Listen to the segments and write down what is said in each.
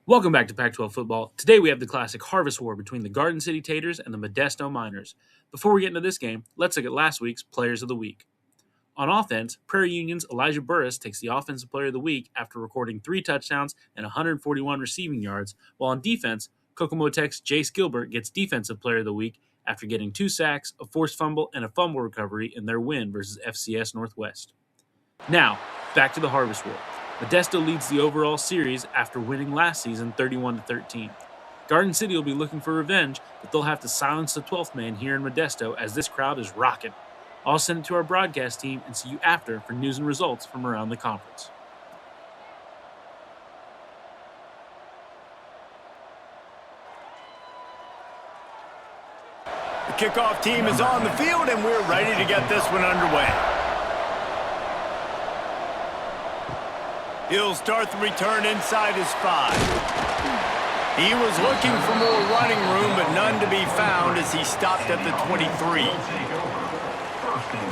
Welcome back to Pac-12 football. Today we have the classic harvest war between the Garden City Taters and the Modesto Miners. Before we get into this game, let's look at last week's Players of the Week. On offense, Prairie Union's Elijah Burris takes the Offensive Player of the Week after recording 3 touchdowns and 141 receiving yards, while on defense, Kokomo Tech's Jace Gilbert gets Defensive Player of the Week after getting 2 sacks, a forced fumble, and a fumble recovery in their win versus FCS Northwest. Now, back to the harvest war. Modesto leads the overall series after winning last season 31-13. Garden City will be looking for revenge, but they'll have to silence the 12th man here in Modesto as this crowd is rocking. I'll send it to our broadcast team and see you after for news and results from around the conference. The kickoff team is on the field and we're ready to get this one underway. He'll start the return inside his 5. He was looking for more running room, but none to be found as he stopped at the 23.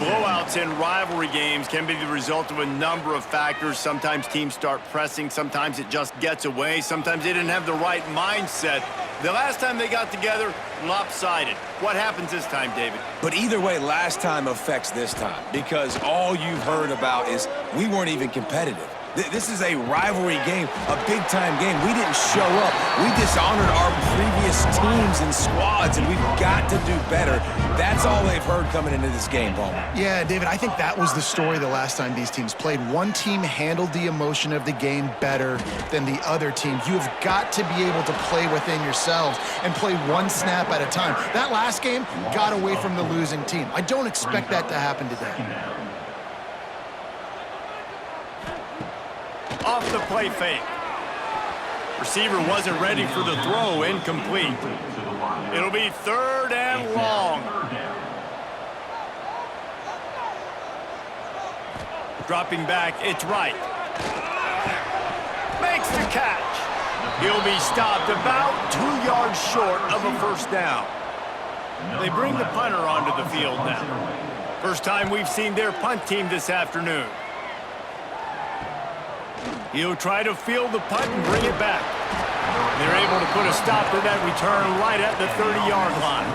Blowouts in rivalry games can be the result of a number of factors. Sometimes teams start pressing. Sometimes it just gets away. Sometimes they didn't have the right mindset. The last time they got together, lopsided. What happens this time, David? But either way, last time affects this time because all you've heard about is we weren't even competitive. This is a rivalry game, a big-time game. We didn't show up. We dishonored our previous teams and squads, and we've got to do better. That's all they've heard coming into this game, Paul. Yeah, David, I think that was the story the last time these teams played. One team handled the emotion of the game better than the other team. You have got to be able to play within yourselves and play one snap at a time. That last game got away from the losing team. I don't expect that to happen today. Off the play fake. Receiver wasn't ready for the throw, incomplete. It'll be 3rd and long. Dropping back, it's right. Makes the catch. He'll be stopped about 2 yards short of a first down. They bring the punter onto the field now. First time we've seen their punt team this afternoon. He'll try to field the punt and bring it back. They're able to put a stop to that return right at the 30-yard line.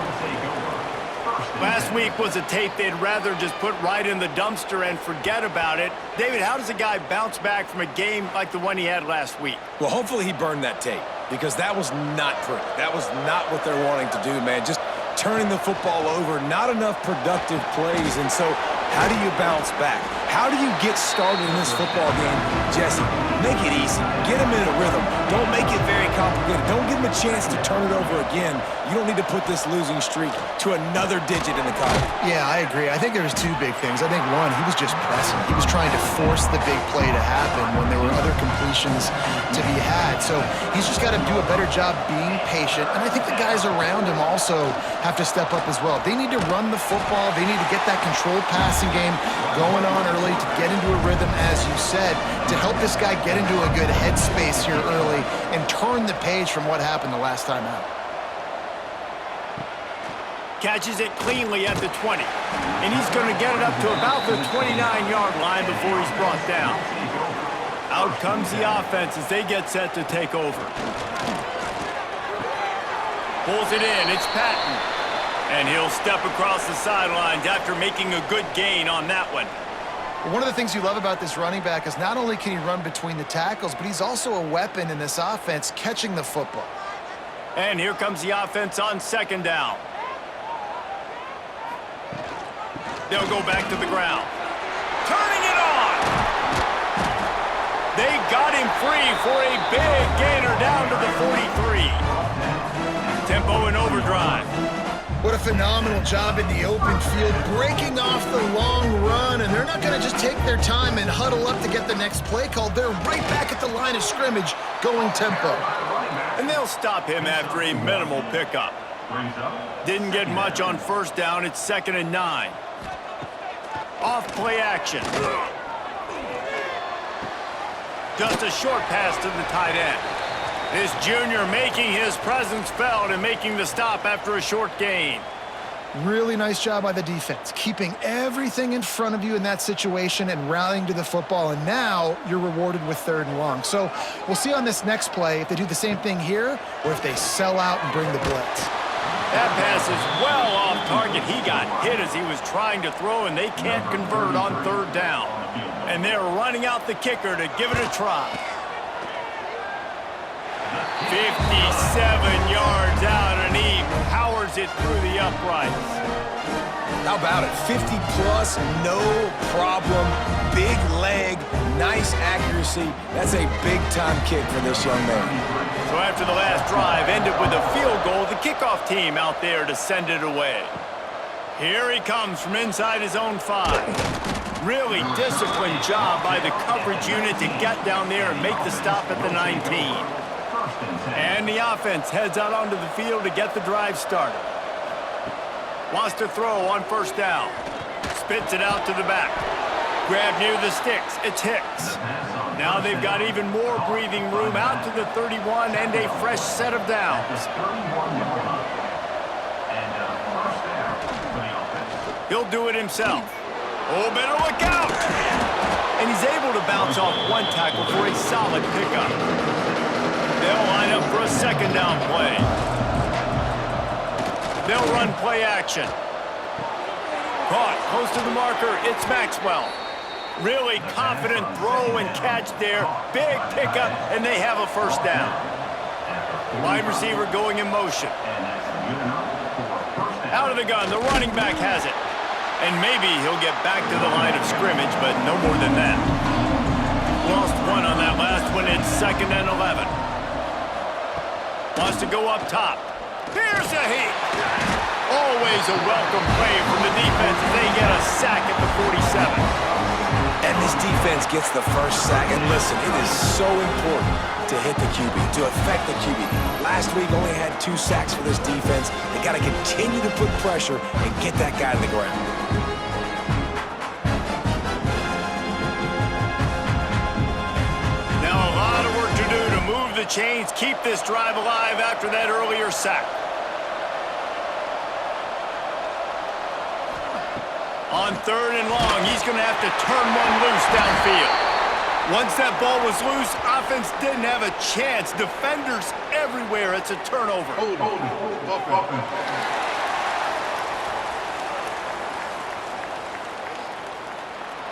Last week was a tape they'd rather just put right in the dumpster and forget about it. David, how does a guy bounce back from a game like the one he had last week? Well, hopefully he burned that tape because that was not pretty. That was not what they're wanting to do, man. Just turning the football over, not enough productive plays, and so how do you bounce back? How do you get started in this football game? Jesse, make it easy. Get them in a rhythm. Don't make it very complicated. Don't give them a chance to turn it over again. You don't need to put this losing streak to another digit in the column. Yeah, I agree. I think there was 2 big things. I think one, he was just pressing. He was trying to force the big play to happen when there were other completions to be had. So he's just got to do a better job being patient. And I think the guys around him also have to step up as well. They need to run the football. They need to get that controlled passing game going on early to get into a rhythm, as you said, to help this guy get into a good headspace here early and turn the page from what happened the last time out. Catches it cleanly at the 20. And he's going to get it up to about the 29-yard line before he's brought down. Out comes the offense as they get set to take over. Pulls it in. It's Patton. And he'll step across the sidelines after making a good gain on that one. One of the things you love about this running back is not only can he run between the tackles, but he's also a weapon in this offense catching the football. And here comes the offense on 2nd down. They'll go back to the ground. Turning it on! They got him free for a big gainer down to the 43. Tempo and overdrive. What a phenomenal job in the open field, breaking off the long run, and they're not going to just take their time and huddle up to get the next play called. They're right back at the line of scrimmage, going tempo. And they'll stop him after a minimal pickup. Didn't get much on 1st down. It's 2nd and 9. Off play action. Just a short pass to the tight end. This junior making his presence felt and making the stop after a short gain. Really nice job by the defense, keeping everything in front of you in that situation and rallying to the football, and now you're rewarded with 3rd and long. So we'll see on this next play if they do the same thing here or if they sell out and bring the blitz. That pass is well off target. He got hit as he was trying to throw, and they can't convert on 3rd down. And they're running out the kicker to give it a try. 57 yards out, and he powers it through the uprights. How about it? 50-plus, no problem. Big leg, nice accuracy. That's a big-time kick for this young man. So after the last drive ended with a field goal, the kickoff team out there to send it away. Here he comes from inside his own 5. Really disciplined job by the coverage unit to get down there and make the stop at the 19. And the offense heads out onto the field to get the drive started. Wants to throw on 1st down. Spits it out to the back. Grab near the sticks. It's Hicks. Now they've got even more breathing room out to the 31 and a fresh set of downs. He'll do it himself. Oh, better look out! And he's able to bounce off 1 tackle for a solid pickup. They'll line up for a 2nd down play. They'll run play action. Caught close to the marker. It's Maxwell. Really confident throw and catch there. Big pickup, and they have a 1st down. Wide receiver going in motion. Out of the gun, the running back has it. And maybe he'll get back to the line of scrimmage, but no more than that. Lost 1 on that last one. It's 2nd and 11. Wants to go up top. Here's a heat. Always a welcome play from the defense as they get a sack at the 47. And this defense gets the 1st sack. And listen, it is so important to hit the QB, to affect the QB. Last week only had 2 sacks for this defense. They got to continue to put pressure and get that guy to the ground. Now a lot of work to do to move the chains, keep this drive alive after that earlier sack. On 3rd and long, he's going to have to turn one loose downfield. Once that ball was loose, offense didn't have a chance. Defenders everywhere. It's a turnover.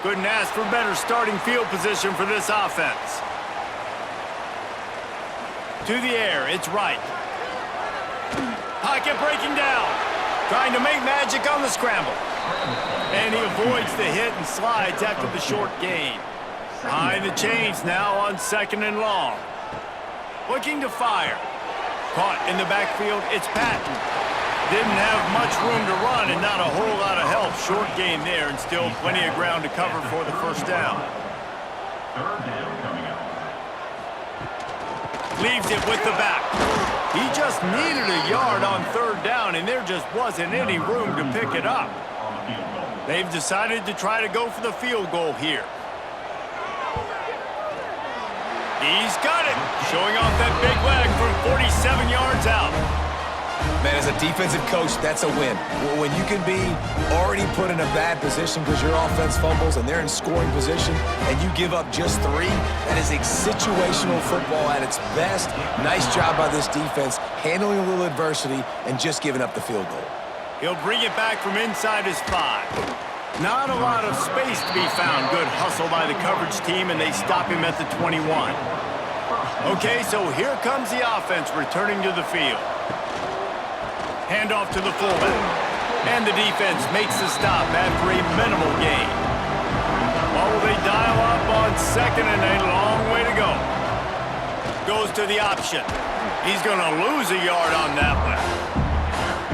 Couldn't ask for better starting field position for this offense. To the air, it's right. Pocket breaking down. Trying to make magic on the scramble. And he avoids the hit and slides after the short gain. Behind the chains now on 2nd and long. Looking to fire. Caught in the backfield, it's Patton. Didn't have much room to run and not a whole lot of help. Short gain there and still plenty of ground to cover for the 1st down. 3rd down coming up. Leaves it with the back. He just needed a yard on 3rd down, and there just wasn't any room to pick it up. They've decided to try to go for the field goal here. He's got it, showing off that big leg from 47 yards out. Man, as a defensive coach, that's a win. When you can be already put in a bad position because your offense fumbles and they're in scoring position and you give up just 3, that is a situational football at its best. Nice job by this defense, handling a little adversity and just giving up the field goal. He'll bring it back from inside his 5. Not a lot of space to be found. Good hustle by the coverage team, and they stop him at the 21. Okay, so here comes the offense returning to the field. Handoff to the fullback. And the defense makes the stop after a minimal gain. Well, will they dial up on 2nd and a long way to go? Goes to the option. He's going to lose a yard on that one.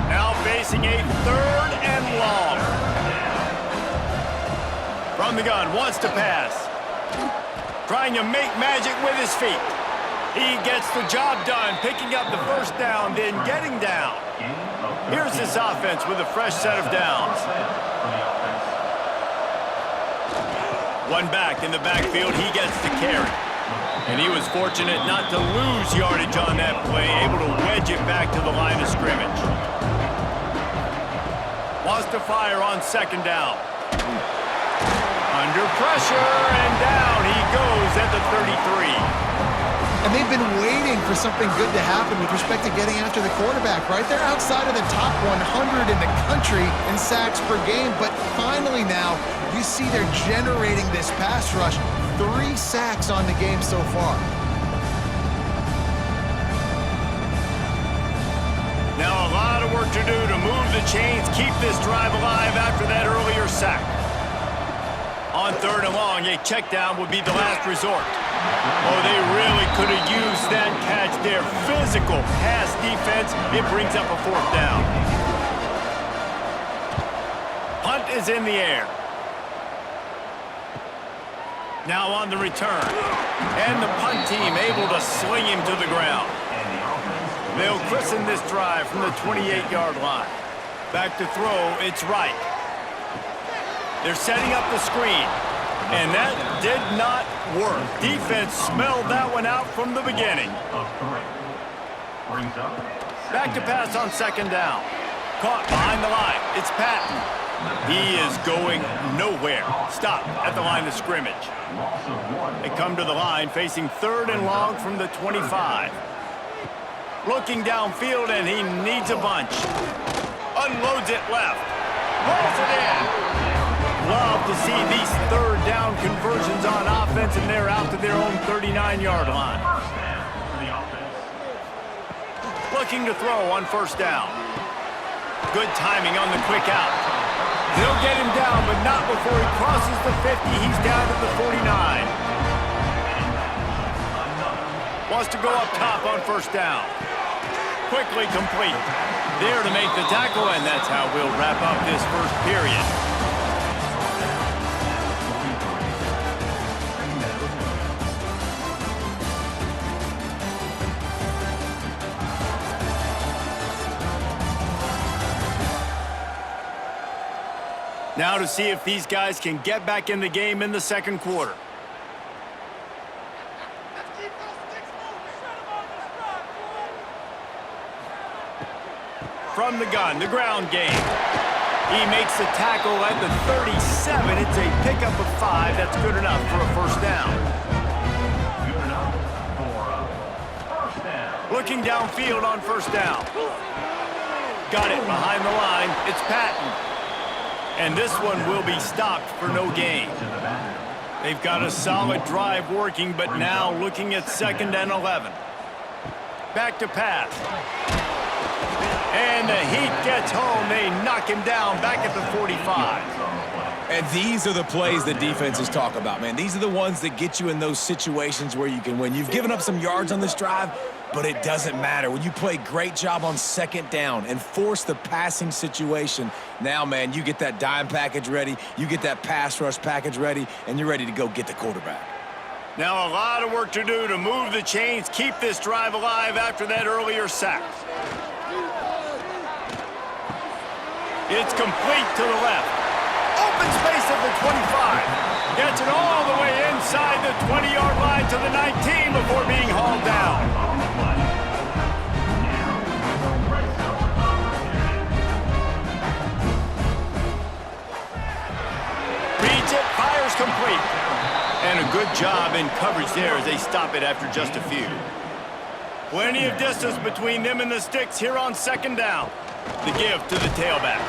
Now facing a 3rd and long. From the gun, wants to pass. Trying to make magic with his feet. He gets the job done, picking up the 1st down, then getting down. Here's this offense with a fresh set of downs. One back in the backfield, he gets the carry. And he was fortunate not to lose yardage on that play, able to wedge it back to the line of scrimmage. Wants to fire on second down. Under pressure, and down he goes at the 33. And they've been waiting for something good to happen with respect to getting after the quarterback, right? They're outside of the top 100 in the country in sacks per game, but finally now you see they're generating this pass rush. 3 sacks on the game so far. Now a lot of work to do to move the chains, keep this drive alive after that earlier sack. On 3rd and long, a check down would be the last resort. Oh, they really could have used that catch there. Physical pass defense. It brings up a 4th down. Punt is in the air. Now on the return. And the punt team able to sling him to the ground. They'll christen this drive from the 28-yard line. Back to throw, it's right. They're setting up the screen, and that did not work. Defense smelled that one out from the beginning. Back to pass on 2nd down. Caught behind the line. It's Patton. He is going nowhere. Stop at the line of scrimmage. They come to the line facing 3rd and long from the 25. Looking downfield, and he needs a bunch. Unloads it left. Rolls it in. Love to see these 3rd down conversions on offense, and they're out to their own 39-yard line. Looking to throw on 1st down. Good timing on the quick out. They'll get him down, but not before he crosses the 50. He's down to the 49. Wants to go up top on 1st down. Quickly complete. There to make the tackle, and that's how we'll wrap up this first period. Now to see if these guys can get back in the game in the 2nd quarter. From the gun, the ground game. He makes the tackle at the 37. It's a pickup of 5. That's good enough for a 1st down. Looking downfield on 1st down. Got it behind the line. It's Patton. And this one will be stopped for no gain. They've got a solid drive working, but now looking at 2nd and 11. Back to pass. And the heat gets home. They knock him down back at the 45. And these are the plays that defenses talk about, man. These are the ones that get you in those situations where you can win. You've given up some yards on this drive, but it doesn't matter. When you play great job on 2nd down and force the passing situation, now, man, you get that dime package ready, you get that pass rush package ready, and you're ready to go get the quarterback. Now a lot of work to do to move the chains, keep this drive alive after that earlier sack. It's complete to the left. Open space at the 25. Gets it all the way inside the 20-yard line to the 19 before being hauled down. Reads it, fires complete. And a good job in coverage there as they stop it after just a few. Plenty of distance between them and the sticks here on 2nd down. The give to the tailback.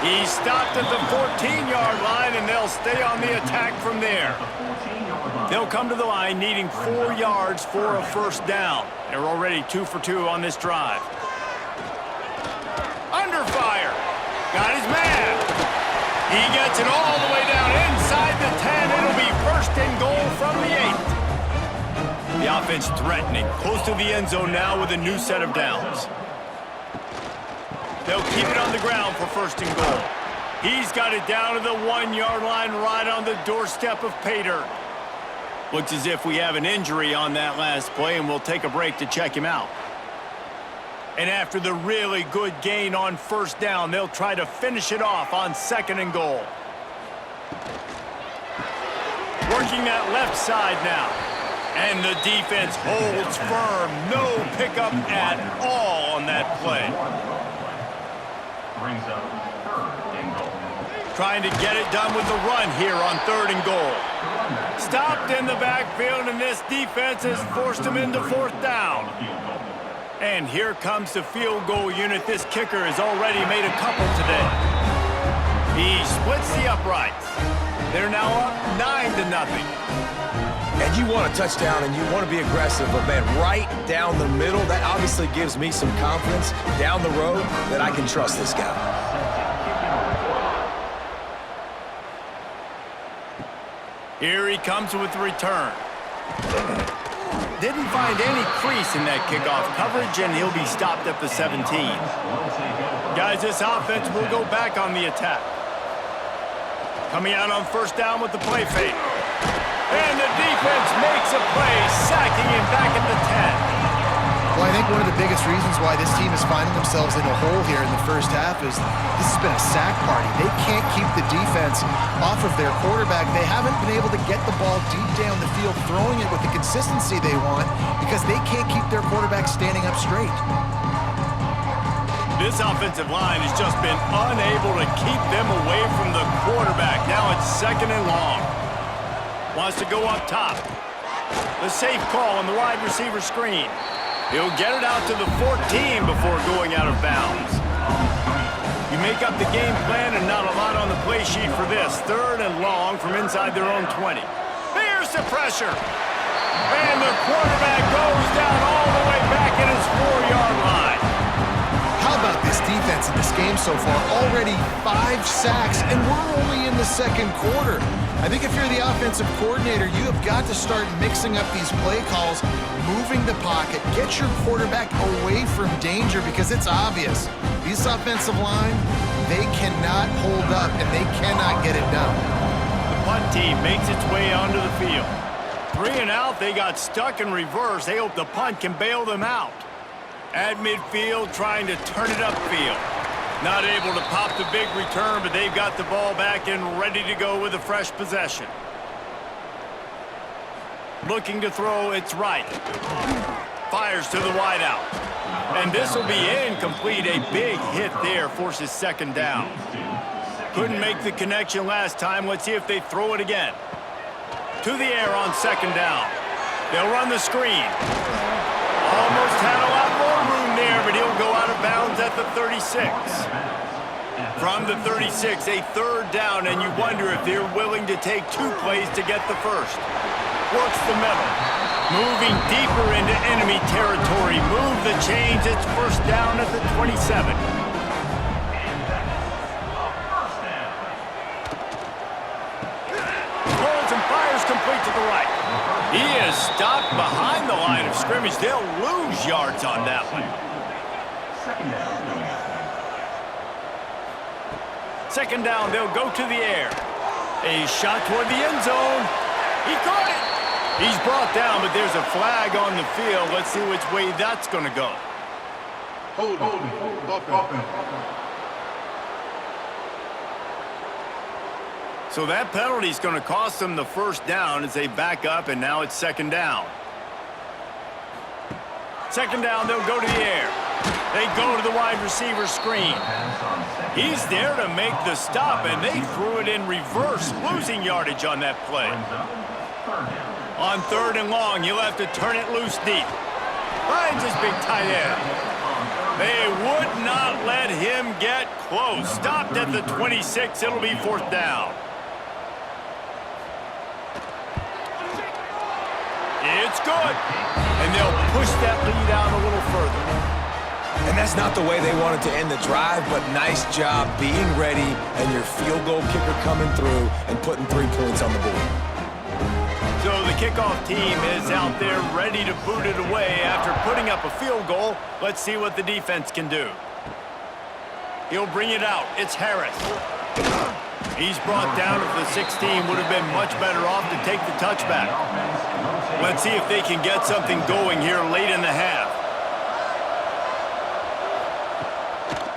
He's stopped at the 14-yard line, and they'll stay on the attack from there. They'll come to the line needing 4 yards for a 1st down. They're already 2 for 2 on this drive. Under fire. Got his man. He gets it all the way down inside the 10. It'll be 1st and goal from the 8. The offense threatening. Close to the end zone now with a new set of downs. They'll keep it on the ground for 1st and goal. He's got it down to the 1-yard line right on the doorstep of pay dirt. Looks as if we have an injury on that last play, and we'll take a break to check him out. And after the really good gain on 1st down, they'll try to finish it off on 2nd and goal. Working that left side now. And the defense holds firm. No pickup at all on that play. Brings up Trying to get it done with the run here on 3rd and goal. Stopped in the backfield, and this defense has forced him into 4th down. And here comes the field goal unit. This kicker has already made a couple today. He splits the uprights. They're now up 9-0. And you want a touchdown and you want to be aggressive, but man, right down the middle, that obviously gives me some confidence down the road that I can trust this guy. Here he comes with the return. Didn't find any crease in that kickoff coverage, and he'll be stopped at the 17. Guys, this offense will go back on the attack. Coming out on 1st down with the play fake. And the defense makes a play, sacking him back at the 10. Well, I think one of the biggest reasons why this team is finding themselves in a hole here in the first half is this has been a sack party. They can't keep the defense off of their quarterback. They haven't been able to get the ball deep down the field, throwing it with the consistency they want because they can't keep their quarterback standing up straight. This offensive line has just been unable to keep them away from the quarterback. Now it's 2nd and long. Wants to go up top. The safe call on the wide receiver screen. He'll get it out to the 14 before going out of bounds. You make up the game plan and not a lot on the play sheet for this. 3rd and long from inside their own 20. Here's the pressure. And the quarterback goes down all the way back at his 4-yard line. How about this defense in this game so far? Already 5 sacks, and we're only in the 2nd quarter. I think if you're the offensive coordinator, you have got to start mixing up these play calls, moving the pocket, get your quarterback away from danger because it's obvious. This offensive line, they cannot hold up and they cannot get it done. The punt team makes its way onto the field. 3 and out, they got stuck in reverse. They hope the punt can bail them out. At midfield, trying to turn it upfield. Not able to pop the big return, but they've got the ball back and ready to go with a fresh possession. Looking to throw, it's right. Fires to the wideout. And this will be incomplete. A big hit there forces 2nd down. Couldn't make the connection last time. Let's see if they throw it again. To the air on 2nd down. They'll run the screen. Almost had a lot more room there, but he'll go out of bounds at the 36. From the 36, a 3rd down, and you wonder if they're willing to take 2 plays to get the first. Works the middle. Moving deeper into enemy territory. Move the chains. It's 1st down at the 27. Holds and fires complete to the right. He is stopped behind the line of scrimmage. They'll lose yards on that one. 2nd down, they'll go to the air. A shot toward the end zone. He caught it. He's brought down, but there's a flag on the field. Let's see which way that's going to go. Hold on. So that penalty is going to cost them the 1st down as they back up, and now it's 2nd down. 2nd down, they'll go to the air. They go to the wide receiver screen. He's there to make the stop, and they threw it in reverse, losing yardage on that play. On 3rd and long, he'll have to turn it loose deep. Finds his big tight end. They would not let him get close. Stopped at the 26. It'll be 4th down. It's good. And they'll push that lead out a little further. And that's not the way they wanted to end the drive, but nice job being ready and your field goal kicker coming through and putting 3 points on the board. So the kickoff team is out there ready to boot it away after putting up a field goal. Let's see what the defense can do. He'll bring it out. It's Harris. He's brought down at the 16. Would have been much better off to take the touchback. Let's see if they can get something going here late in the half.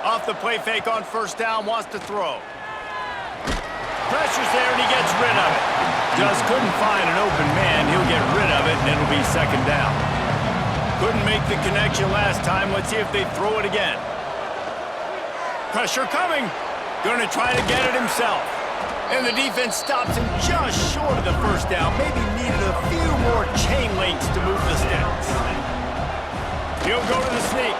Off the play fake on 1st down, wants to throw. Pressure's there and he gets rid of it. Just couldn't find an open man. He'll get rid of it and it'll be 2nd down. Couldn't make the connection last time. Let's see if they throw it again. Pressure coming. Going to try to get it himself. And the defense stops him just short of the first down. Maybe needed a few more chain links to move the stats. He'll go to the sneak.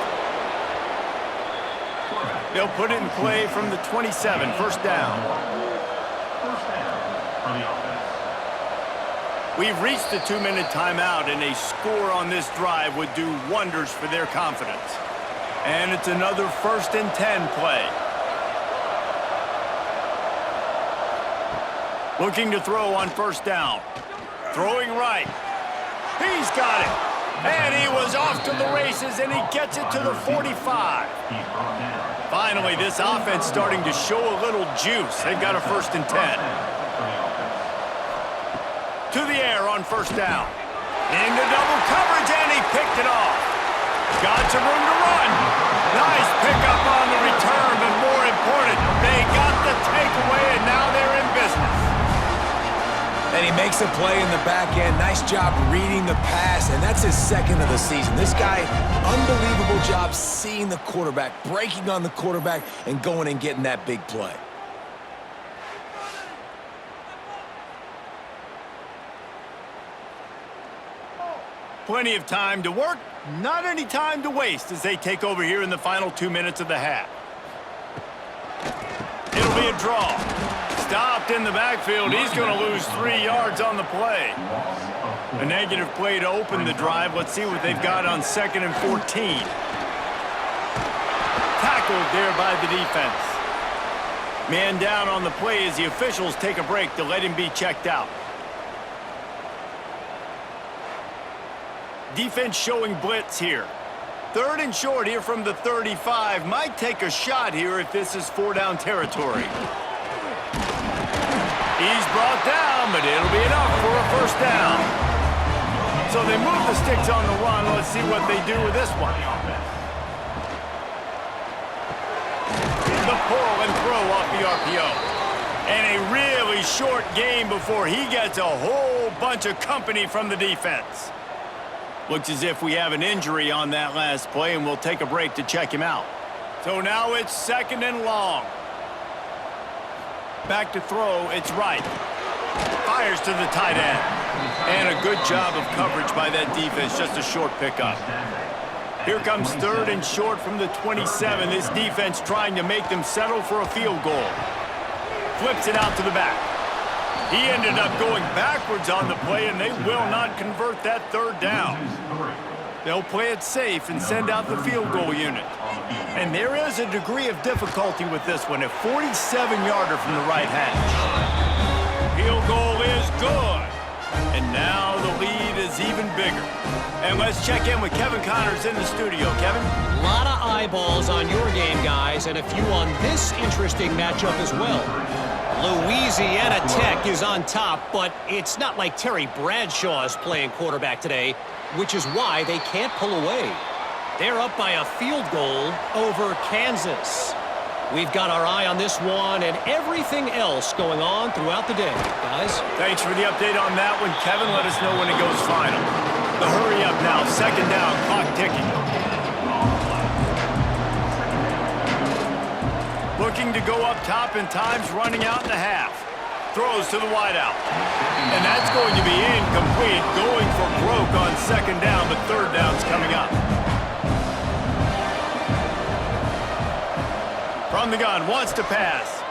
They'll put it in play from the 27, first down. We've reached the 2-minute timeout, and a score on this drive would do wonders for their confidence. And it's another 1st and 10 play. Looking to throw on first down. Throwing right. He's got it. And he was off to the races, and he gets it to the 45. Finally, this offense starting to show a little juice. They've got a 1st and 10. To the air on first down. Into double coverage, and he picked it off. Got some room to run. Nice pickup on the return, but more important, they got the takeaway, and now they're in business. And he makes a play in the back end. Nice job reading the pass, and that's his 2nd of the season. This guy, unbelievable job seeing the quarterback, breaking on the quarterback, and going and getting that big play. Plenty of time to work, not any time to waste as they take over here in the final 2 minutes of the half. It'll be a draw. Stopped in the backfield. He's going to lose 3 yards on the play. A negative play to open the drive. Let's see what they've got on 2nd and 14. Tackled there by the defense. Man down on the play as the officials take a break to let him be checked out. Defense showing blitz here. 3rd and short here from the 35. Might take a shot here if this is 4-down territory. He's brought down, but it'll be enough for a 1st down. So they move the sticks on the run. Let's see what they do with this one. The pull and throw off the RPO. And a really short game before he gets a whole bunch of company from the defense. Looks as if we have an injury on that last play, and we'll take a break to check him out. So now it's 2nd and long. Back to throw, it's right. Fires to the tight end. And a good job of coverage by that defense, just a short pickup. Here comes 3rd and short from the 27. This defense trying to make them settle for a field goal. Flips it out to the back. He ended up going backwards on the play, and they will not convert that 3rd down. They'll play it safe and send out the field goal unit. And there is a degree of difficulty with this one, a 47-yarder from the right hash. Field goal is good. And now the lead is even bigger. And let's check in with Kevin Connors in the studio. Kevin? A lot of eyeballs on your game, guys, and a few on this interesting matchup as well. Louisiana Tech is on top, but it's not like Terry Bradshaw is playing quarterback today, which is why they can't pull away. They're up by a field goal over Kansas. We've got our eye on this one and everything else going on throughout the day, guys. Thanks for the update on that one, Kevin. Let us know when it goes final. The hurry up now, 2nd down, clock ticking. Looking to go up top, and time's running out in the half. Throws to the wideout. And that's going to be incomplete. Going for broke on 2nd down, but 3rd down's coming up. From the gun, wants to pass.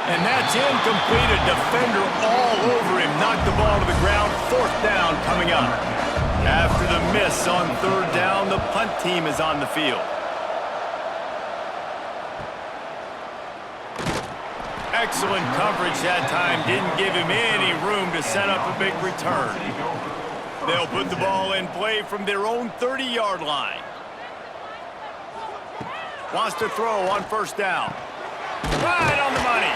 And that's incomplete. A defender all over him. Knocked the ball to the ground. 4th down coming up. After the miss on 3rd down, the punt team is on the field. Excellent coverage that time. Didn't give him any room to set up a big return. They'll put the ball in play from their own 30-yard line. Wants to throw on 1st down. Right on the money.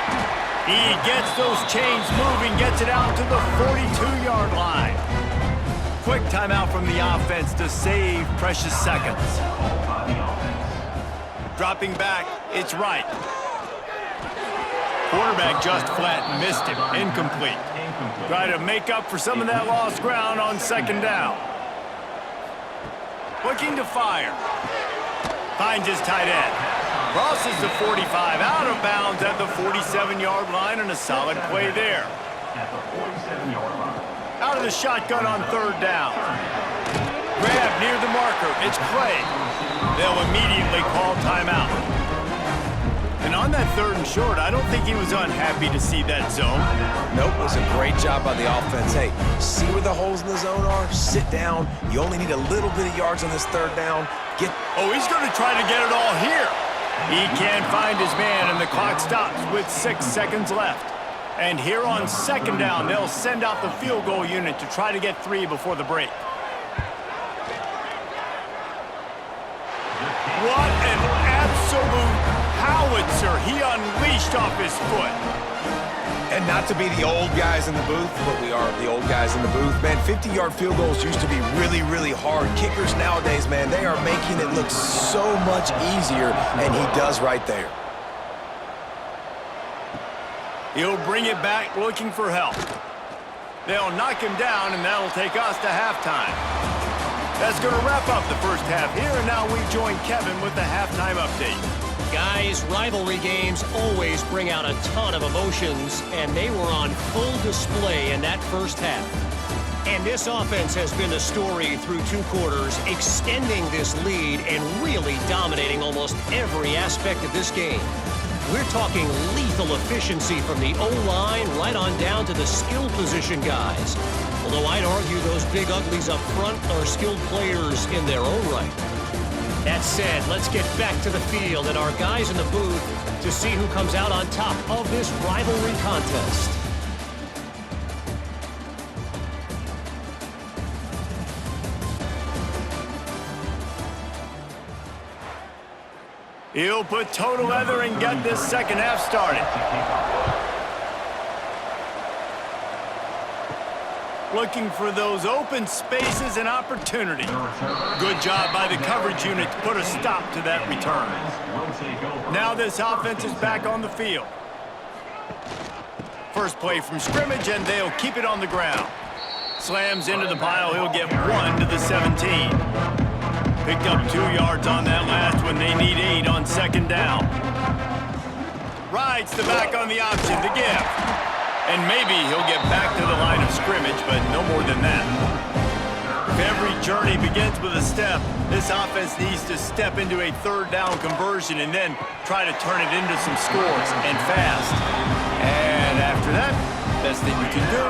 He gets those chains moving, gets it out to the 42-yard line. Quick timeout from the offense to save precious seconds. Dropping back, it's right. Quarterback just flat missed him. Incomplete. Try to make up for some of that lost ground on 2nd down. Looking to fire. Finds his tight end. Crosses the 45, out of bounds at the 47-yard line, and a solid play there. Out of the shotgun on third down. Grab near the marker. It's Clay. They'll immediately call timeout. And on that third and short, I don't think he was unhappy to see that zone. Nope, it was a great job by the offense. Hey, see where the holes in the zone are? Sit down. You only need a little bit of yards on this third down. Oh, he's going to try to get it all here. He can't find his man, and the clock stops with 6 seconds left. And here on second down, they'll send out the field goal unit to try to get 3 before the break. What an absolute howitzer he unleashed off his foot. And not to be the old guys in the booth, but we are the old guys in the booth. Man, 50-yard field goals used to be really, really hard. Kickers nowadays, man, they are making it look so much easier, and he does right there. He'll bring it back looking for help. They'll knock him down, and that'll take us to halftime. That's going to wrap up the first half here, and now we join Kevin with the halftime update. Guys, rivalry games always bring out a ton of emotions, and they were on full display in that first half. And this offense has been the story through 2 quarters, extending this lead and really dominating almost every aspect of this game. We're talking lethal efficiency from the O-line right on down to the skill position guys. Although I'd argue those big uglies up front are skilled players in their own right. That said, let's get back to the field and our guys in the booth to see who comes out on top of this rivalry contest. He'll put toe to leather and get this second half started. Looking for those open spaces and opportunity. Good job by the coverage unit to put a stop to that return. Now this offense is back on the field. First play from scrimmage, and they'll keep it on the ground. Slams into the pile. He'll get 1 to the 17. Picked up 2 yards on that last one. They need 8 on second down. Rides the back on the option to give. And maybe he'll get back to the line of scrimmage, but no more than that. If every journey begins with a step, this offense needs to step into a third down conversion and then try to turn it into some scores, and fast. And after that, best thing you can do,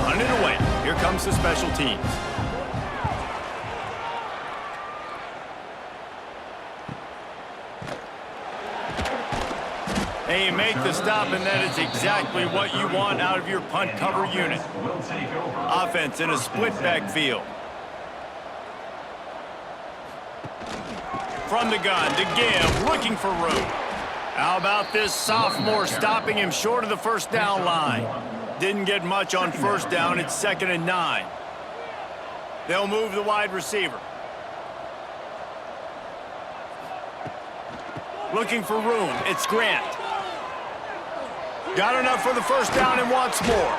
run it away. Here comes the special teams. They make the stop, and that is exactly what you want out of your punt cover unit. Offense in a split backfield. From the gun to give, looking for room. How about this sophomore stopping him short of the first down line? Didn't get much on first down. It's 2nd and 9. They'll move the wide receiver. Looking for room. It's Grant. Got enough for the first down and wants more.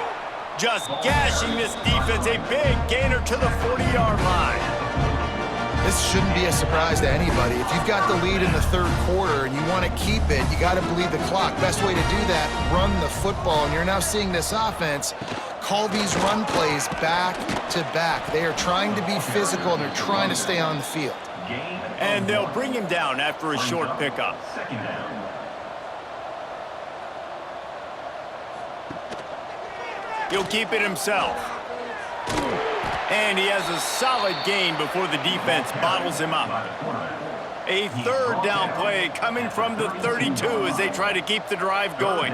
Just gashing this defense, a big gainer to the 40-yard line. This shouldn't be a surprise to anybody. If you've got the lead in the third quarter and you want to keep it, you got to bleed the clock. Best way to do that, run the football. And you're now seeing this offense call these run plays back to back. They are trying to be physical, and they're trying to stay on the field. And they'll bring him down after a short pickup. He'll keep it himself. And he has a solid gain before the defense bottles him up. A third down play coming from the 32 as they try to keep the drive going.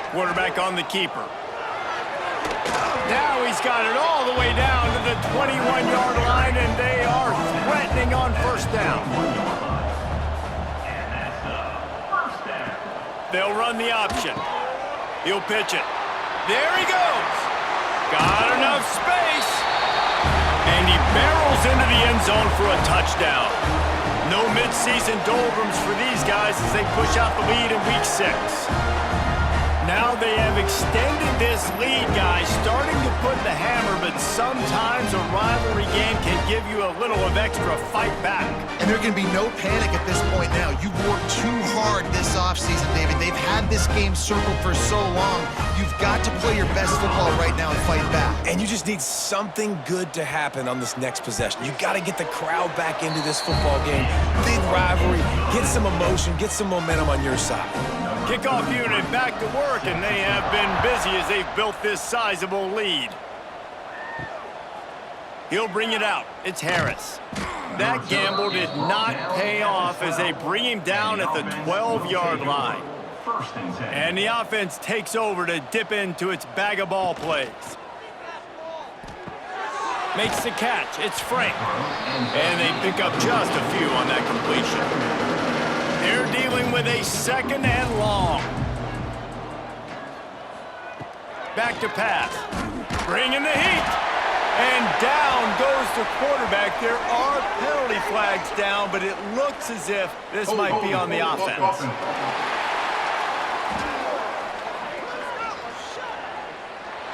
Quarterback on the keeper. Now he's got it all the way down to the 21-yard line, and they are threatening on first down. They'll run the option. He'll pitch it. There he goes. Got enough space. And he barrels into the end zone for a touchdown. No midseason doldrums for these guys as they push out the lead in week 6. Now they have extended this lead, guys, starting to put the hammer, but sometimes a rivalry game can give you a little of extra fight back. And there can be no panic at this point now. You've worked too hard this offseason, David. They've had this game circled for so long. You've got to play your best football right now and fight back. And you just need something good to happen on this next possession. You got to get the crowd back into this football game. Big rivalry, get some emotion, get some momentum on your side. Kickoff unit back to work, and they have been busy as they've built this sizable lead. He'll bring it out. It's Harris. That gamble did not pay off as they bring him down at the 12-yard line. And the offense takes over to dip into its bag of ball plays. Makes the catch. It's Frank. And they pick up just a few on that completion. They're dealing with a 2nd and long. Back to pass. Bringing the heat. And down goes the quarterback. There are penalty flags down, but it looks as if this might be on the offense.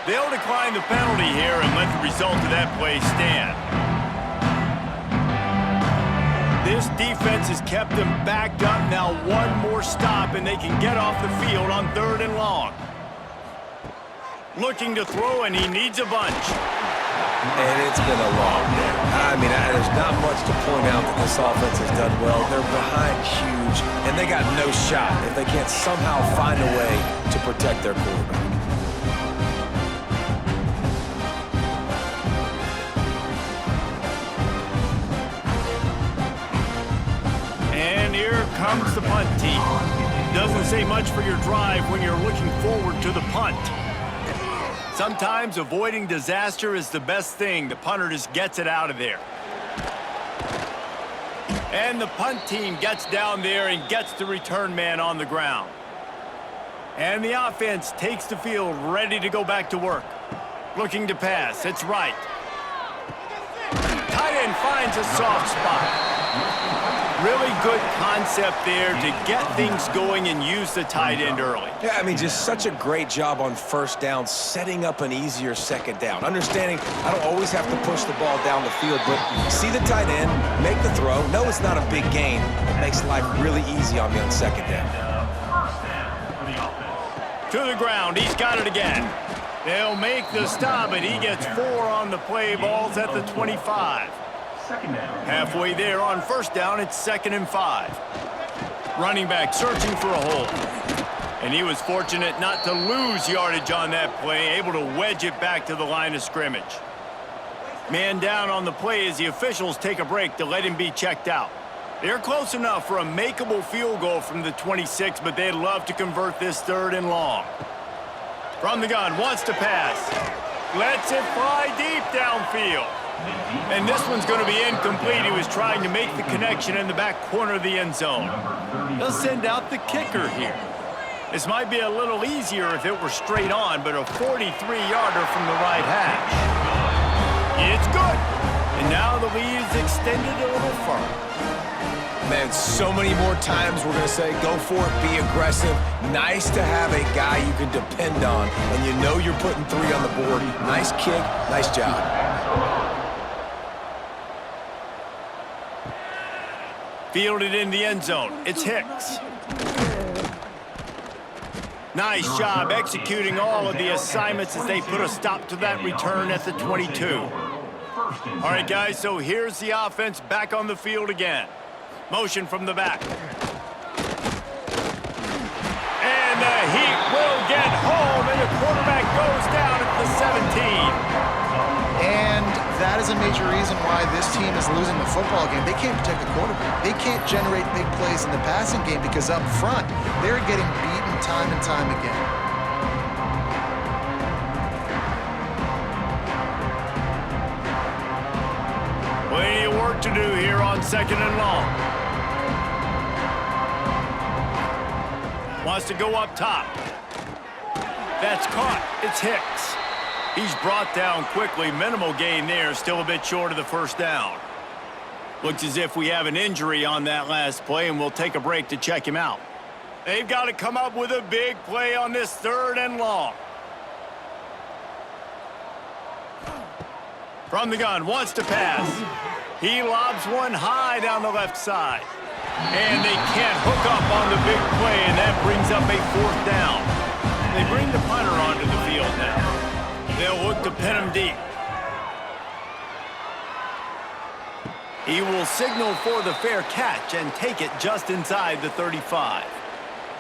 They'll decline the penalty here and let the result of that play stand. This defense has kept them backed up. Now one more stop, and they can get off the field on 3rd and long. Looking to throw, and he needs a bunch. And it's been a long day. I mean, there's not much to point out that this offense has done well. They're behind huge, and they got no shot if they can't somehow find a way to protect their quarterback. And here comes the punt team. Doesn't say much for your drive when you're looking forward to the punt. Sometimes avoiding disaster is the best thing. The punter just gets it out of there. And the punt team gets down there and gets the return man on the ground. And the offense takes the field ready to go back to work. Looking to pass. It's right. Tight end finds a soft spot. Really good concept there to get things going and use the tight end early. Yeah, I mean, just such a great job on 1st down, setting up an easier 2nd down. Understanding I don't always have to push the ball down the field, but see the tight end, make the throw. No, it's not a big gain. It makes life really easy on me on 2nd down. To the ground. He's got it again. They'll make the stop, and he gets 4 on the play. Ball's at the 25. Halfway there on 1st down, it's 2nd and 5. Running back searching for a hole. And he was fortunate not to lose yardage on that play, able to wedge it back to the line of scrimmage. Man down on the play as the officials take a break to let him be checked out. They're close enough for a makeable field goal from the 26, but they'd love to convert this 3rd and long. From the gun, wants to pass. Lets it fly deep downfield. And this one's going to be incomplete. He was trying to make the connection in the back corner of the end zone. They'll send out the kicker here. This might be a little easier if it were straight on, but a 43-yarder from the right hash. It's good. And now the lead is extended a little further. Man, so many more times we're going to say, go for it, be aggressive. Nice to have a guy you can depend on, and you know you're putting 3 on the board. Nice kick, nice job. Fielded in the end zone. It's Hicks. Nice job executing all of the assignments as they put a stop to that return at the 22. All right, guys, so here's the offense back on the field again. Motion from the back. And the heat will get home, and the quarterback goes down at the 17. And that is a major reason why this team is losing the football game. They can't protect the quarterback. They can't generate big plays in the passing game because up front, they're getting beaten time and time again. Plenty of work to do here on 2nd and long. Wants to go up top. That's caught. It's Hicks. He's brought down quickly. Minimal gain there. Still a bit short of the 1st down. Looks as if we have an injury on that last play, and we'll take a break to check him out. They've got to come up with a big play on this 3rd and long. From the gun, wants to pass. He lobs one high down the left side. And they can't hook up on the big play, and that brings up a 4th down. They bring the punter onto the field now. They'll look to pin him deep. He will signal for the fair catch and take it just inside the 35.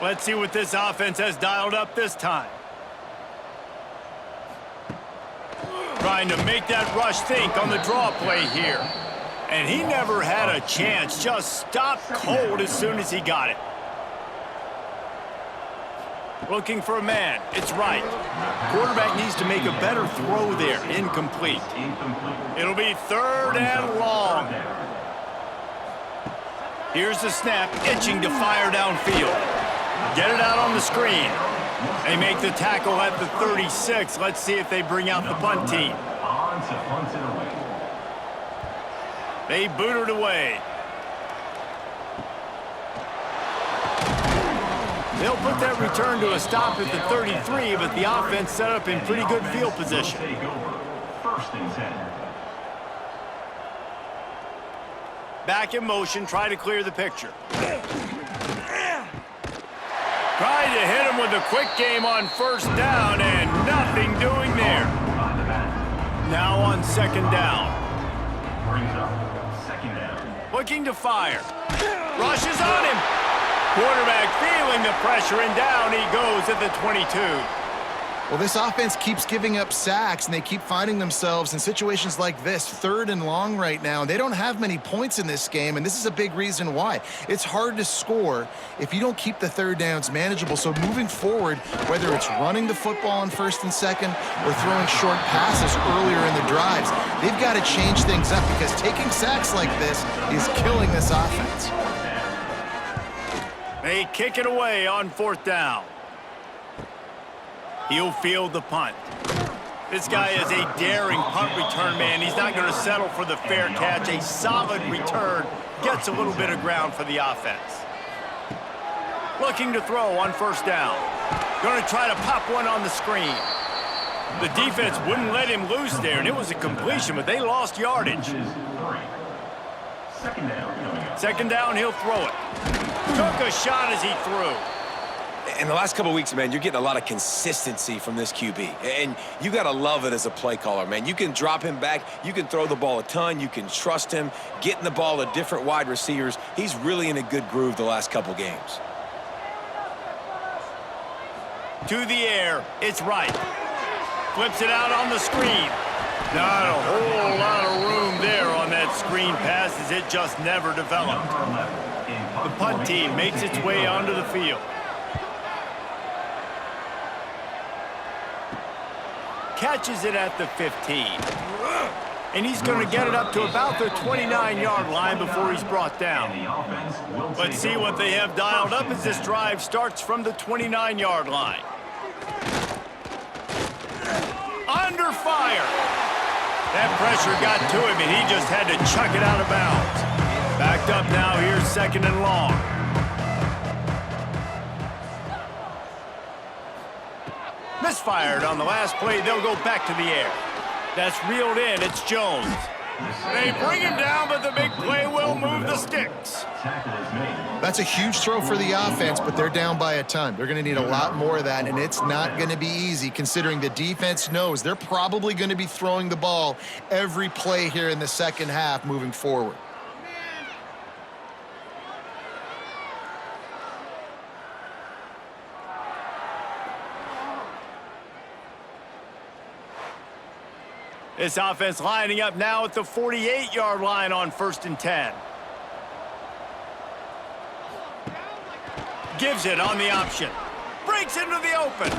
Let's see what this offense has dialed up this time. Trying to make that rush think on the draw play here. And he never had a chance. Just stopped cold as soon as he got it. Looking for a man. It's right. Quarterback needs to make a better throw there. Incomplete. It'll be 3rd and long. Here's the snap, itching to fire downfield. Get it out on the screen. They make the tackle at the 36. Let's see if they bring out the punt team. They boot it away. They'll put that return to a stop at the 33, but the offense set up in pretty good field position. Back in motion, try to clear the picture. Tried to hit him with a quick game on 1st down, and nothing doing there. Now on 2nd down. Looking to fire. Rushes on him. Quarterback feeling the pressure, and down he goes at the 22. Well, this offense keeps giving up sacks, and they keep finding themselves in situations like this, 3rd and long right now. They don't have many points in this game, and this is a big reason why. It's hard to score if you don't keep the 3rd downs manageable. So moving forward, whether it's running the football on 1st and 2nd or throwing short passes earlier in the drives, they've got to change things up because taking sacks like this is killing this offense. They kick it away on 4th down. He'll field the punt. This guy is a daring punt return man. He's not going to settle for the fair catch. A solid return gets a little bit of ground for the offense. Looking to throw on 1st down. Going to try to pop one on the screen. The defense wouldn't let him loose there, and it was a completion, but they lost yardage. 2nd down, he'll throw it. Took a shot as he threw. In the last couple of weeks, man, you're getting a lot of consistency from this QB. And you got to love it as a play caller, man. You can drop him back. You can throw the ball a ton. You can trust him, getting the ball to different wide receivers. He's really in a good groove the last couple games. To the air. It's right. Flips it out on the screen. Not a whole lot of room there on that screen pass as it just never developed. The punt team makes its way onto the field. Catches it at the 15. And he's going to get it up to about the 29-yard line before he's brought down. Let's see what they have dialed up as this drive starts from the 29-yard line. Under fire. That pressure got to him, and he just had to chuck it out of bounds. Backed up now, here's 2nd and long. Misfired on the last play. They'll go back to the air. That's reeled in. It's Jones. They bring him down, but the big play will move the sticks. That's a huge throw for the offense, but they're down by a ton. They're going to need a lot more of that, and it's not going to be easy considering the defense knows they're probably going to be throwing the ball every play here in the 2nd half moving forward. This offense lining up now at the 48-yard line on 1st and 10. Gives it on the option. Breaks into the open.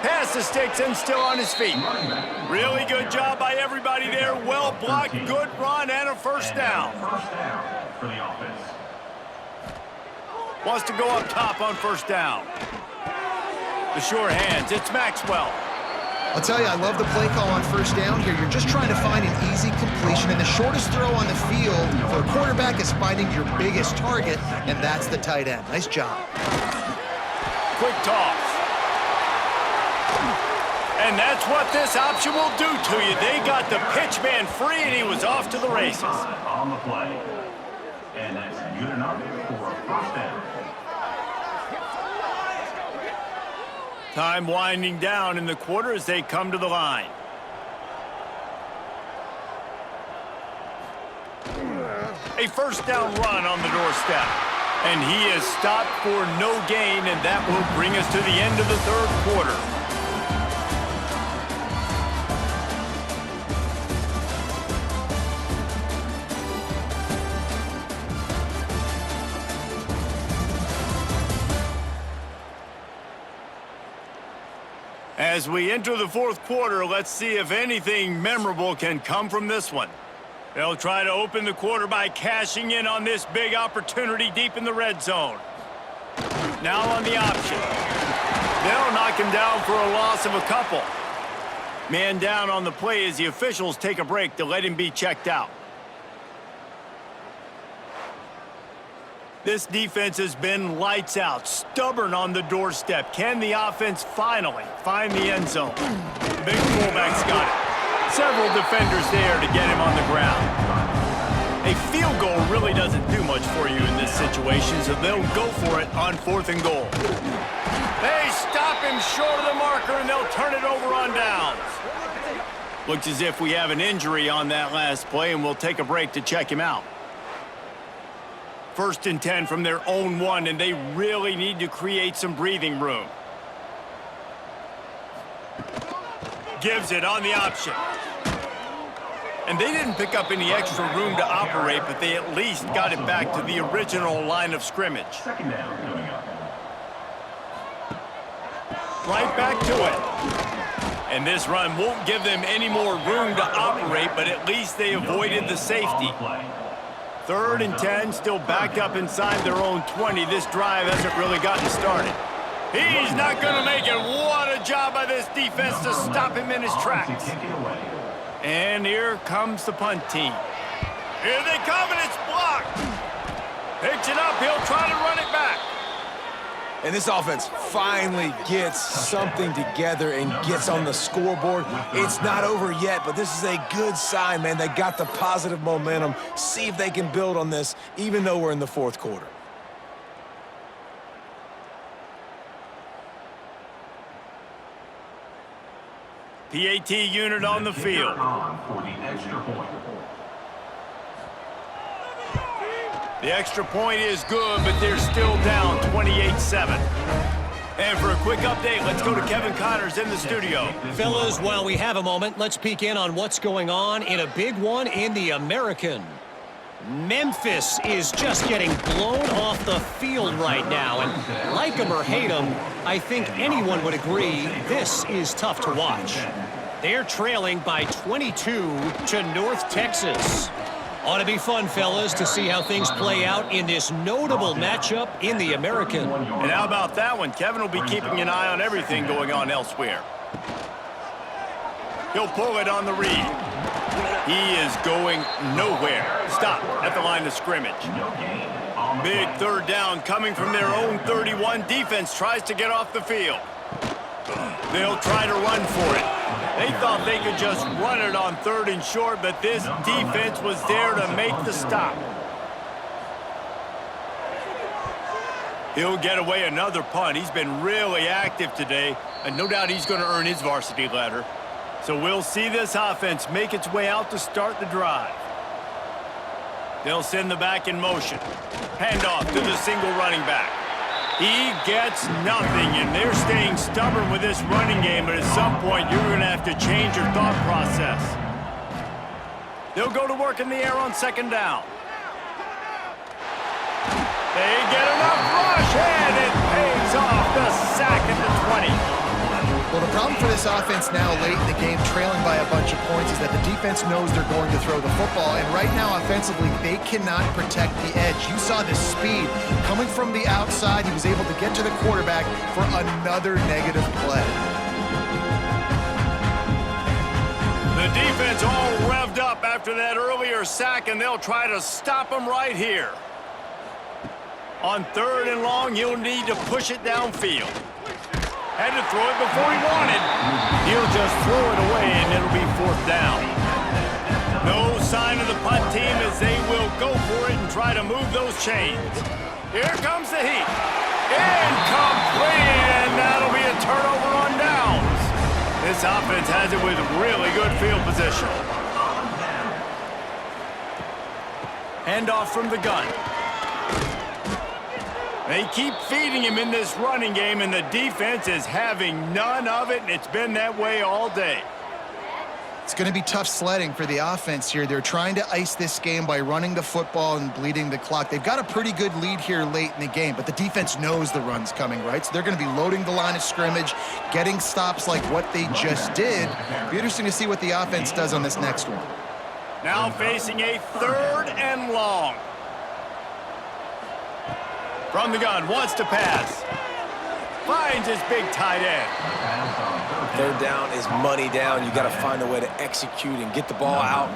Past the sticks and still on his feet. Really good job by everybody there. Well blocked, good run, and a 1st down. Wants to go up top on 1st down. The sure hands, it's Maxwell. I'll tell you, I love the play call on 1st down here. You're just trying to find an easy completion, and the shortest throw on the field for a quarterback is finding your biggest target, and that's the tight end. Nice job. quick toss. And that's what this option will do to you. They got the pitch man free, and he was off to the races. On the play. And that's good enough for a first down. Time winding down in the quarter as they come to the line. A first down run on the doorstep. And he is stopped for no gain, and that will bring us to the end of the third quarter. As we enter the fourth quarter, let's see if anything memorable can come from this one. They'll try to open the quarter by cashing in on this big opportunity deep in the red zone. Now on the option. They'll knock him down for a loss of a couple. Man down on the play as the officials take a break to let him be checked out. This defense has been lights out, stubborn on the doorstep. Can the offense finally find the end zone? The big fullback's got it. Several defenders there to get him on the ground. A field goal really doesn't do much for you in this situation, so they'll go for it on 4th and goal. They stop him short of the marker, and they'll turn it over on downs. Looks as if we have an injury on that last play, and we'll take a break to check him out. 1st and 10 from their own 1, and they really need to create some breathing room. Gives it on the option. And they didn't pick up any extra room to operate, but they at least got it back to the original line of scrimmage. Second down coming up. Right back to it. And this run won't give them any more room to operate, but at least they avoided the safety. 3rd and 10, still backed up inside their own 20. This drive hasn't really gotten started. He's not going to make it. What a job by this defense to stop him in his tracks. And here comes the punt team. Here they come, and it's blocked. Picks it up. He'll try to run it back. And this offense finally gets something together and gets on the scoreboard. It's not over yet, but this is a good sign, man. They got the positive momentum. See if they can build on this, even though we're in the fourth quarter. PAT unit on the field. For the extra point. The extra point is good, but they're still down 28-7. And for a quick update, let's go to Kevin Connors in the studio. Fellas, while we have a moment, let's peek in on what's going on in a big one in the American. Memphis is just getting blown off the field right now, and like them or hate them, I think anyone would agree this is tough to watch. They're trailing by 22 to North Texas. Ought to be fun, fellas, to see how things play out in this notable matchup in the American. And how about that one? Kevin will be keeping an eye on everything going on elsewhere. He'll pull it on the read. He is going nowhere. Stop at the line of scrimmage. Big 3rd down coming from their own 31. Defense tries to get off the field. They'll try to run for it. They thought they could just run it on 3rd and short, but this defense was there to make the stop. He'll get away another punt. He's been really active today, and no doubt he's going to earn his varsity letter. So we'll see this offense make its way out to start the drive. They'll send the back in motion. Handoff to the single running back. He gets nothing, and they're staying stubborn with this running game, but at some point you're going to have to change your thought process. They'll go to work in the air on 2nd down. They get enough rush, and it pays off. The sack at the 20. Well, the problem for this offense now late in the game, trailing by a bunch of points, is that the defense knows they're going to throw the football. And right now, offensively, they cannot protect the edge. You saw the speed coming from the outside. He was able to get to the quarterback for another negative play. The defense all revved up after that earlier sack, and they'll try to stop him right here. On 3rd and long, he'll need to push it downfield. Had to throw it before he wanted. He'll just throw it away, and it'll be 4th down. No sign of the punt team as they will go for it and try to move those chains. Here comes the heat. Incomplete, and that'll be a turnover on downs. This offense has it with really good field position. Handoff from the gun. They keep feeding him in this running game, and the defense is having none of it, and it's been that way all day. It's going to be tough sledding for the offense here. They're trying to ice this game by running the football and bleeding the clock. They've got a pretty good lead here late in the game, but the defense knows the run's coming, right? So they're going to be loading the line of scrimmage, getting stops like what they just did. Be interesting to see what the offense does on this next one. Now facing a 3rd and long. From the gun, wants to pass. Finds his big tight end. 3rd down is money down. You got to find a way to execute and get the ball out,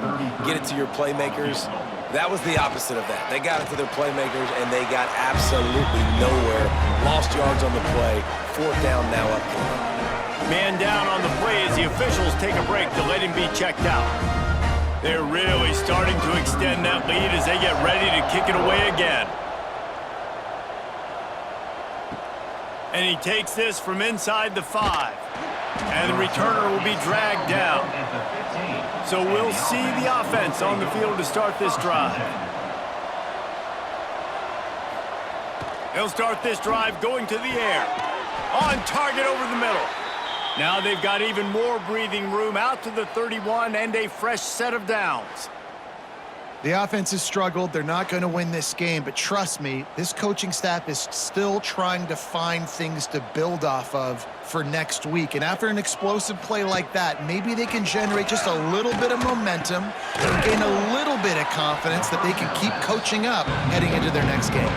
get it to your playmakers. That was the opposite of that. They got it to their playmakers, and they got absolutely nowhere. Lost yards on the play. 4th down now up. Man down on the play as the officials take a break to let him be checked out. They're really starting to extend that lead as they get ready to kick it away again. And he takes this from inside the 5. And the returner will be dragged down. So we'll see the offense on the field to start this drive. They'll start this drive going to the air. On target over the middle. Now they've got even more breathing room out to the 31 and a fresh set of downs. The offense has struggled. They're not going to win this game, but trust me, this coaching staff is still trying to find things to build off of for next week. And after an explosive play like that, maybe they can generate just a little bit of momentum and gain a little bit of confidence that they can keep coaching up heading into their next game.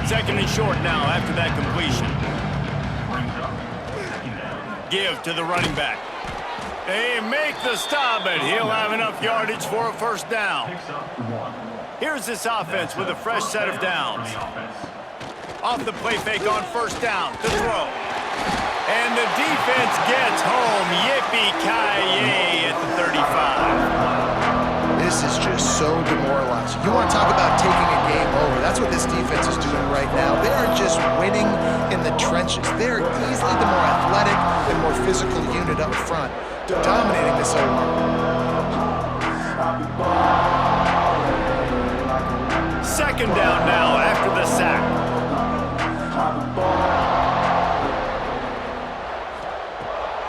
2nd and short now after that completion. Give to the running back. They make the stop, but he'll have enough yardage for a 1st down. Here's this offense with a fresh set of downs. Off the play fake on 1st down to throw. And the defense gets home. Yippee-ki-yay at the 35. This is just so demoralizing. You want to talk about taking a game over. That's what this defense is doing right now. They are just winning in the trenches. They're easily the more athletic and more physical unit up front, dominating this whole one. 2nd down now after the sack.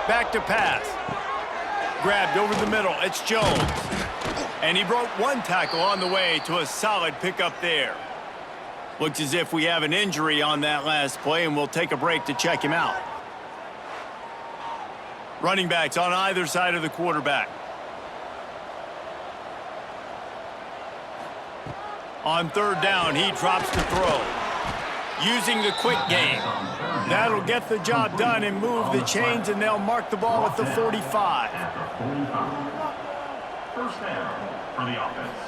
Back to pass. Grabbed over the middle. It's Jones. And he broke one tackle on the way to a solid pickup there. Looks as if we have an injury on that last play, and we'll take a break to check him out. Running backs on either side of the quarterback. On 3rd down, he drops to throw. Using the quick game. That'll get the job done and move the chains, and they'll mark the ball at the 45. 1st down for the offense.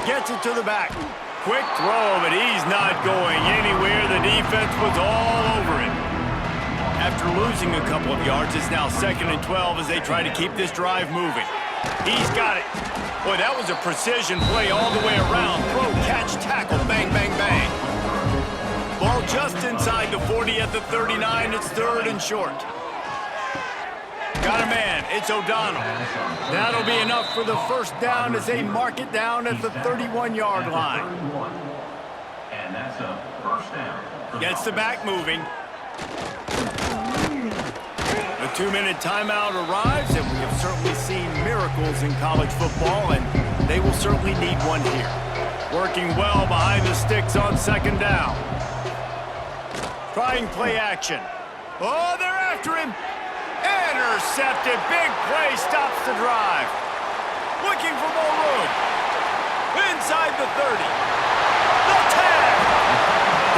Gets it to the back. Quick throw, but he's not going anywhere. The defense was all over it. After losing a couple of yards, it's now 2nd and 12 as they try to keep this drive moving. He's got it. Boy, that was a precision play all the way around. Throw, catch, tackle, bang, bang, bang. Ball just inside the 40 at the 39. It's 3rd and short. Got a man. It's O'Donnell. That'll be enough for the 1st down as they mark it down at the 31-yard line. And that's a 1st down. Gets the back moving. A 2-minute timeout arrives, and we have certainly seen miracles in college football, and they will certainly need one here. Working well behind the sticks on 2nd down. Trying play action. Oh, they're after him. Intercepted. Big play stops the drive. Looking for more room. Inside the 30. The 10.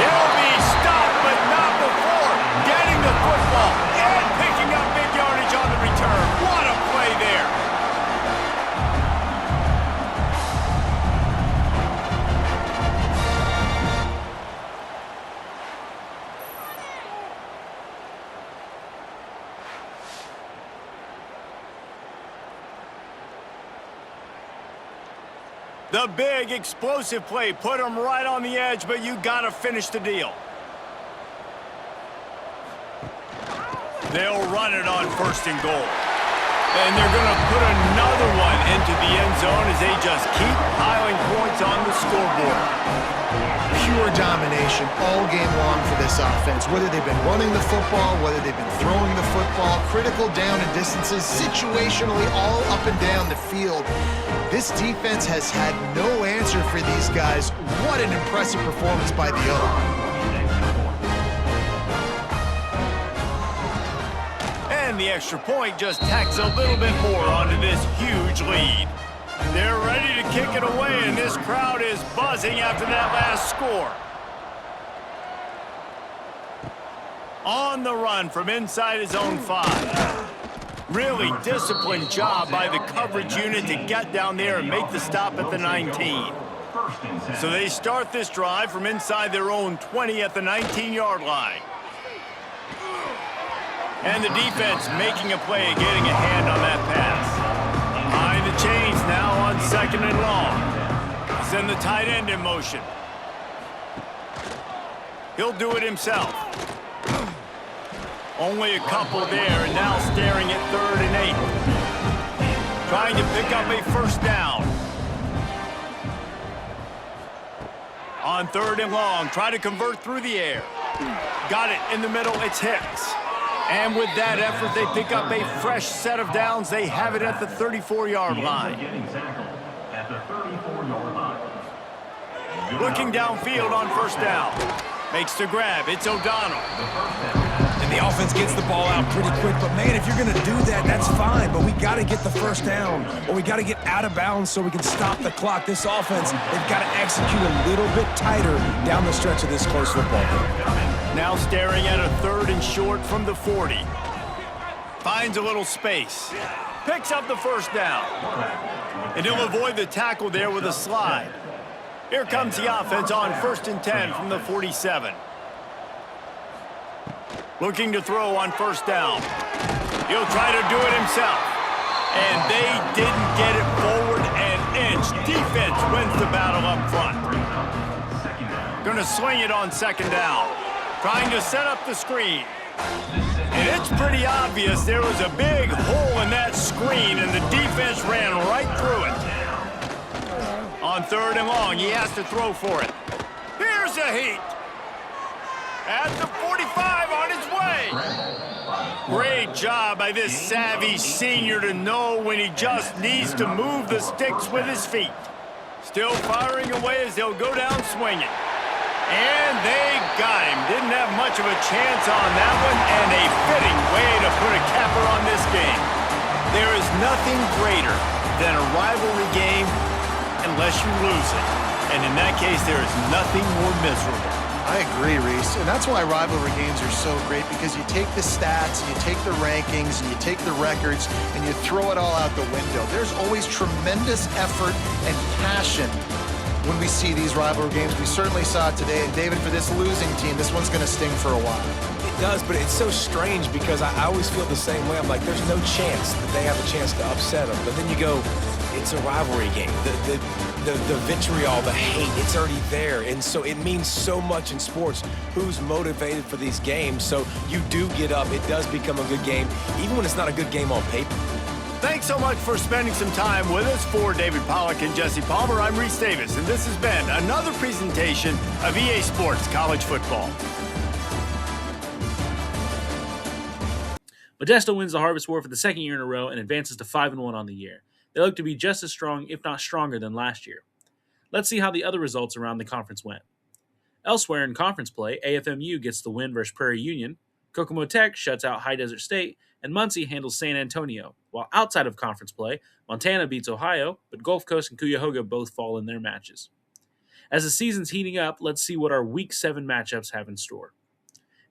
He'll be stopped, but not before getting the football and picking up big yardage on the return. What a play there. The big explosive play put them right on the edge, but you got to finish the deal. They'll run it on 1st and goal. And they're going to put another one into the end zone as they just keep piling points on the scoreboard. Pure domination all game long for this offense. Whether they've been running the football, whether they've been throwing the football, critical down and distances, situationally all up and down the field. This defense has had no answer for these guys. What an impressive performance by the O. And the extra point just tacks a little bit more onto this huge lead. They're ready to kick it away, and this crowd is buzzing after that last score. On the run from inside his own 5. Really disciplined job by the coverage unit to get down there and make the stop at the 19. So they start this drive from inside their own 20 at the 19-yard line. And the defense making a play, getting a hand on that pass. Behind the chains now on 2nd and long. Send the tight end in motion. He'll do it himself. Only a couple there, and now staring at 3rd and 8. Trying to pick up a 1st down. On 3rd and long, try to convert through the air. Got it in the middle, it's Hicks. And with that effort, they pick up a fresh set of downs. They have it at the 34-yard line. Looking downfield on 1st down. Makes the grab. It's O'Donnell. And the offense gets the ball out pretty quick. But, man, if you're going to do that, that's fine. But we got to get the 1st down, or we got to get out of bounds so we can stop the clock. This offense, they've got to execute a little bit tighter down the stretch of this close football game. Now staring at a 3rd and short from the 40. Finds a little space. Picks up the 1st down. And he'll avoid the tackle there with a slide. Here comes the offense on 1st and 10 from the 47. Looking to throw on 1st down. He'll try to do it himself. And they didn't get it forward an inch. Defense wins the battle up front. Gonna swing it on 2nd down. Trying to set up the screen. And it's pretty obvious there was a big hole in that screen, and the defense ran right through it. On 3rd and long, he has to throw for it. Here's a heat. At the 45 on his way. Great job by this savvy senior to know when he just needs to move the sticks with his feet. Still firing away as they'll go down swinging. And they got him. Didn't have much of a chance on that one, and a fitting way to put a capper on this game. There is nothing greater than a rivalry game unless you lose it. And in that case, there is nothing more miserable. I agree, Reese. And that's why rivalry games are so great, because you take the stats, you take the rankings, and you take the records, and you throw it all out the window. There's always tremendous effort and passion when we see these rivalry games. We certainly saw it today. And David, for this losing team, this one's going to sting for a while. It does, but it's so strange because I always feel the same way. I'm like, there's no chance that they have a chance to upset them. But then you go, it's a rivalry game. The vitriol, the hate, it's already there. And so it means so much in sports. Who's motivated for these games? So you do get up. It does become a good game, even when it's not a good game on paper. Thanks so much for spending some time with us. For David Pollack and Jesse Palmer, I'm Reese Davis, and this has been another presentation of EA Sports College Football. Modesto wins the Harvest War for the 2nd year in a row and advances to 5-1 on the year. They look to be just as strong, if not stronger, than last year. Let's see how the other results around the conference went. Elsewhere in conference play, AFMU gets the win versus Prairie Union, Kokomo Tech shuts out High Desert State, and Muncie handles San Antonio. While outside of conference play, Montana beats Ohio, but Gulf Coast and Cuyahoga both fall in their matches. As the season's heating up, let's see what our Week 7 matchups have in store.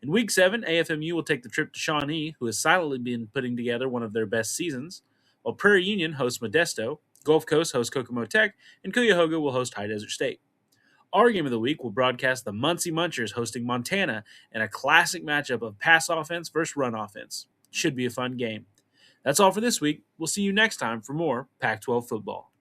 In Week 7, AFMU will take the trip to Shawnee, who has silently been putting together one of their best seasons, while Prairie Union hosts Modesto, Gulf Coast hosts Kokomo Tech, and Cuyahoga will host High Desert State. Our game of the week will broadcast the Muncie Munchers hosting Montana in a classic matchup of pass offense versus run offense. Should be a fun game. That's all for this week. We'll see you next time for more Pac-12 football.